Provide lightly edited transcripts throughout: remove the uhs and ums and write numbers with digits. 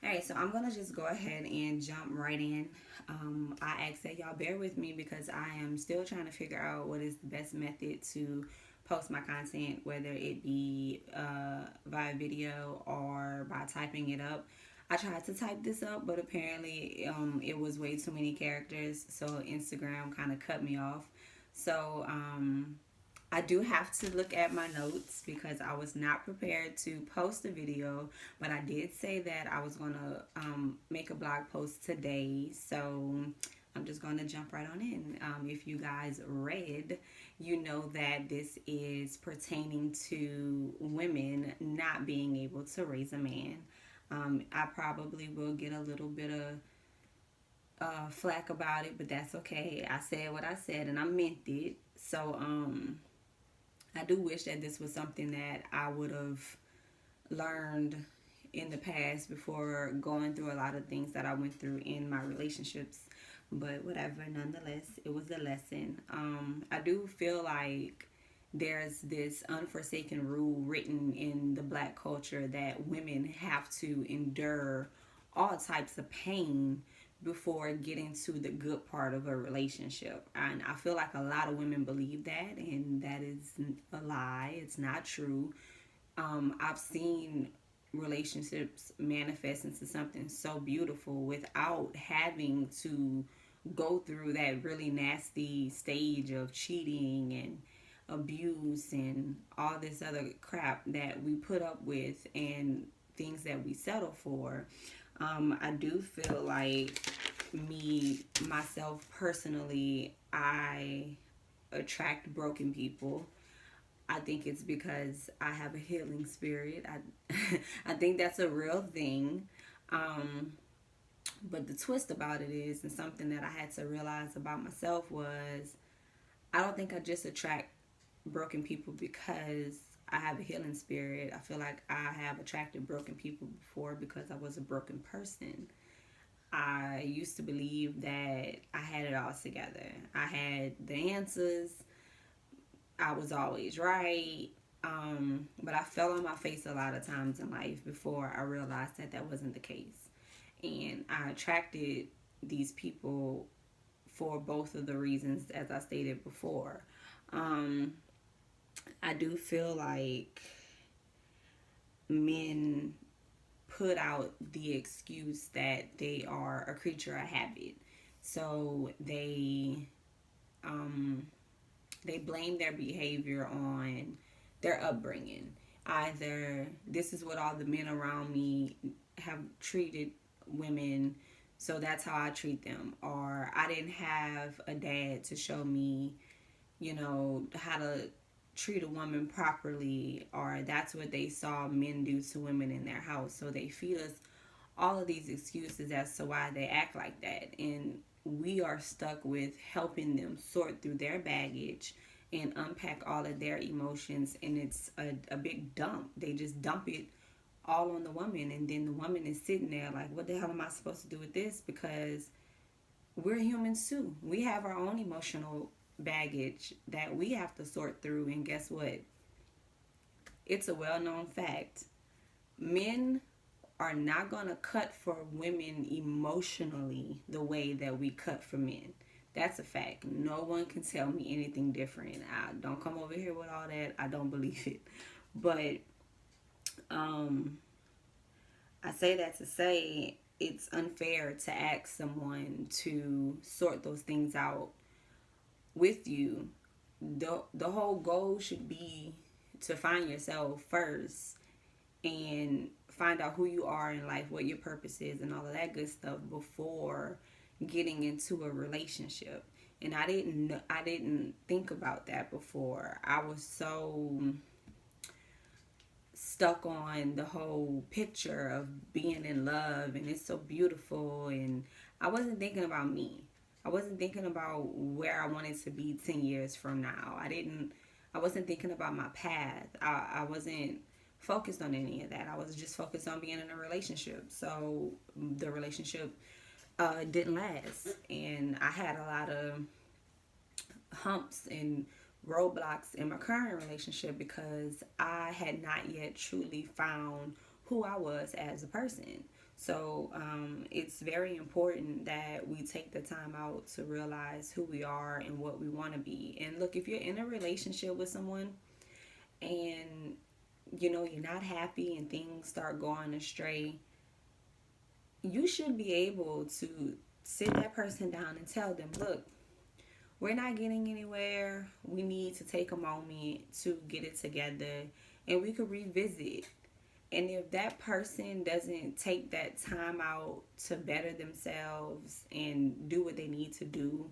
Hey, so I'm gonna just go ahead and jump right in. I ask that y'all bear with me because I am still trying to figure out what is the best method to post my content, whether it be via video or by typing it up. I tried to type this up, but apparently it was way too many characters, so Instagram kind of cut me off. So I do have to look at my notes because I was not prepared to post a video, but I did say that I was going to make a blog post today. So I'm just going to jump right on in. If you guys read, you know that this is pertaining to women not being able to raise a man. I probably will get a little bit of flack about it, but that's okay. I said what I said and I meant it. So, I do wish that this was something that I would have learned in the past before going through a lot of things that I went through in my relationships. But whatever, nonetheless, it was a lesson. I do feel like there's this unforsaken rule written in the black culture that women have to endure all types of pain before getting to the good part of a relationship. And I feel like a lot of women believe that, and that is a lie. It's not true. I've seen relationships manifest into something so beautiful without having to go through that really nasty stage of cheating and abuse and all this other crap that we put up with and things that we settle for. I do feel like myself personally, I attract broken people. I think it's because I have a healing spirit. I think that's a real thing. Um, but the twist about it is, and something that I had to realize about myself was, I don't think I just attract broken people because I have a healing spirit. I feel like I have attracted broken people before because I was a broken person. I used to believe that I had it all together. I had the answers. I was always right. But I fell on my face a lot of times in life before I realized that that wasn't the case. And I attracted these people for both of the reasons as I stated before. Um, I do feel like men put out the excuse that they are a creature of habit. So um, they blame their behavior on their upbringing. Either this is what all the men around me have treated women, so that's how I treat them, or I didn't have a dad to show me, how to treat a woman properly, or that's what they saw men do to women in their house. So they feed us all of these excuses as to why they act like that. And we are stuck with helping them sort through their baggage and unpack all of their emotions. And it's a big dump. They just dump it all on the woman. And then the woman is sitting there like, what the hell am I supposed to do with this? Because we're humans too. We have our own emotional baggage that we have to sort through. And guess what? It's a well known fact. Men are not going to cut for women emotionally the way that we cut for men. That's a fact. No one can tell me anything different. I don't come over here with all that. I don't believe it. But um, I say that to say it's unfair to ask someone to sort those things out with you. The whole goal should be to find yourself first and find out who you are in life, what your purpose is, and all of that good stuff before getting into a relationship. And I didn't think about that before. I was so stuck on the whole picture of being in love and it's so beautiful, and I wasn't thinking about me. I wasn't thinking about where I wanted to be 10 years from now. I wasn't thinking about my path. I wasn't focused on any of that. I was just focused on being in a relationship. So the relationship didn't last, and I had a lot of humps and roadblocks in my current relationship because I had not yet truly found who I was as a person. So it's very important that we take the time out to realize who we are and what we want to be. And look, if you're in a relationship with someone and you're not happy and things start going astray, you should be able to sit that person down and tell them, look, we're not getting anywhere. We need to take a moment to get it together and we could revisit. And if that person doesn't take that time out to better themselves and do what they need to do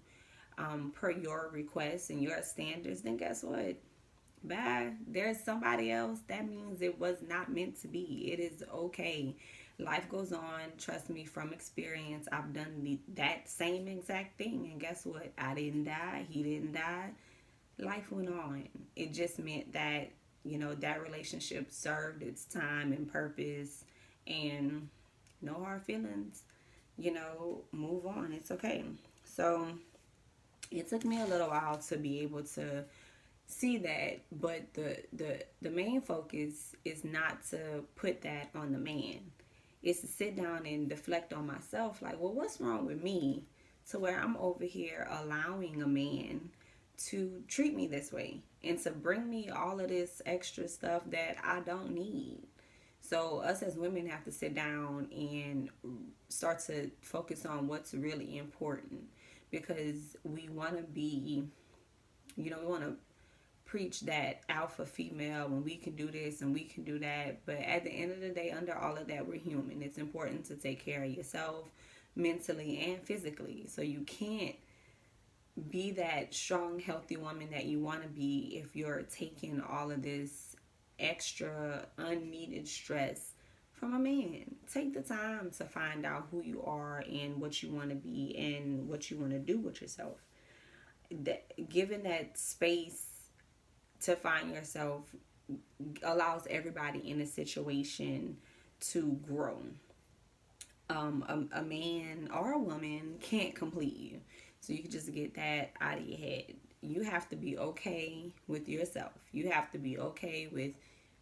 per your requests and your standards, then guess what? Bye. There's somebody else. That means it was not meant to be. It is okay. Life goes on. Trust me, from experience, I've done that same exact thing. And guess what? I didn't die. He didn't die. Life went on. It just meant that, that relationship served its time and purpose. And no hard feelings. Move on. It's okay. So it took me a little while to be able to see that, but the main focus is not to put that on the man. It's to sit down and deflect on myself, like, well, what's wrong with me to where I'm over here allowing a man to treat me this way and to bring me all of this extra stuff that I don't need. So us as women have to sit down and start to focus on what's really important, because we want to be, we want to preach that alpha female and we can do this and we can do that. But at the end of the day, under all of that, we're human. It's important to take care of yourself mentally and physically. So you can't be that strong, healthy woman that you want to be if you're taking all of this extra unneeded stress from a man. Take the time to find out who you are and what you want to be and what you want to do with yourself. Given that space to find yourself allows everybody in a situation to grow. A man or a woman can't complete you. So you can just get that out of your head. You have to be okay with yourself. You have to be okay with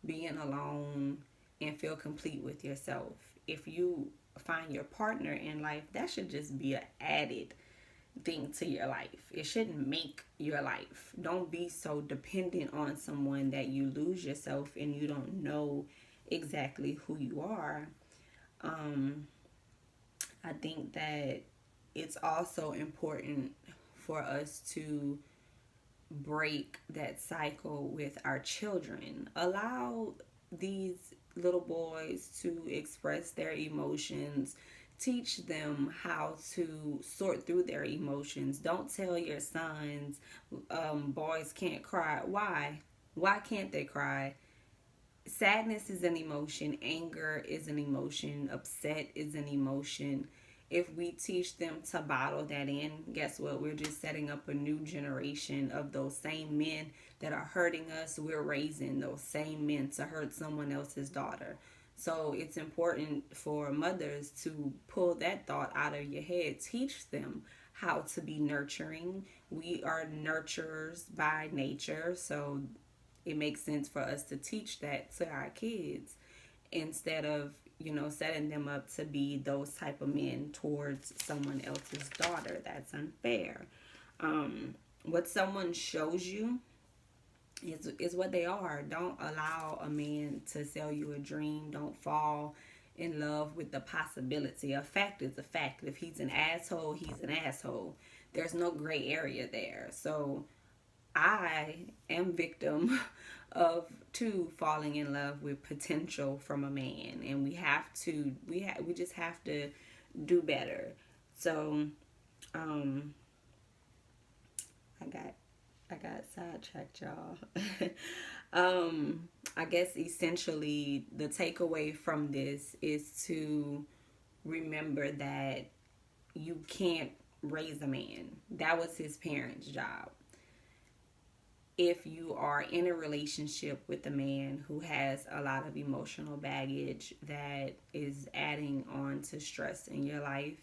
being alone and feel complete with yourself. If you find your partner in life, that should just be an added thing to your life. It shouldn't make your life. Don't be so dependent on someone that you lose yourself and you don't know exactly who you are. I think that it's also important for us to break that cycle with our children. Allow these little boys to express their emotions. Teach them how to sort through their emotions. Don't tell your sons, boys can't cry. Why? Why can't they cry? Sadness is an emotion. Anger is an emotion. Upset is an emotion. If we teach them to bottle that in, guess what? We're just setting up a new generation of those same men that are hurting us. We're raising those same men to hurt someone else's daughter. So it's important for mothers to pull that thought out of your head. Teach them how to be nurturing. We are nurturers by nature, so it makes sense for us to teach that to our kids instead of, setting them up to be those type of men towards someone else's daughter. That's unfair. What someone shows you is what they are. Don't allow a man to sell you a dream. Don't fall in love with the possibility. A fact is a fact. If he's an asshole, he's an asshole. There's no gray area there. So I am victim of falling in love with potential from a man, and we just have to do better. So I got sidetracked, y'all. I guess essentially the takeaway from this is to remember that you can't raise a man. That was his parents' job. If you are in a relationship with a man who has a lot of emotional baggage that is adding on to stress in your life,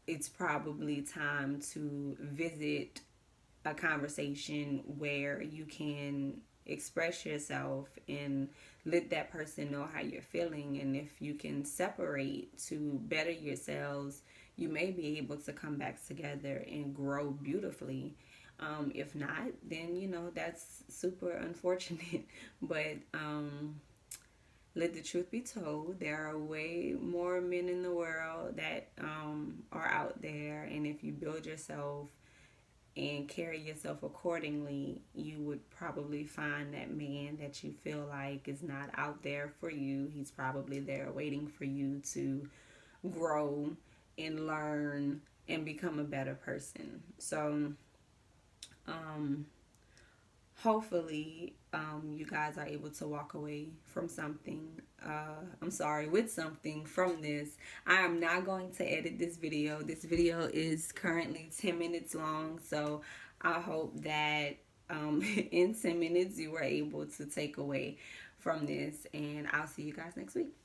it's probably time to visit a conversation where you can express yourself and let that person know how you're feeling. And if you can separate to better yourselves, you may be able to come back together and grow beautifully. If not, then that's super unfortunate. But let the truth be told, there are way more men in the world that are out there, and if you build yourself and carry yourself accordingly, you would probably find that man that you feel like is not out there for you. He's probably there waiting for you to grow and learn and become a better person. So, um, hopefully, you guys are able to walk away from something. I'm sorry, with something from this. I am not going to edit this video. This video is currently 10 minutes long, so I hope that in 10 minutes you were able to take away from this, and I'll see you guys next week.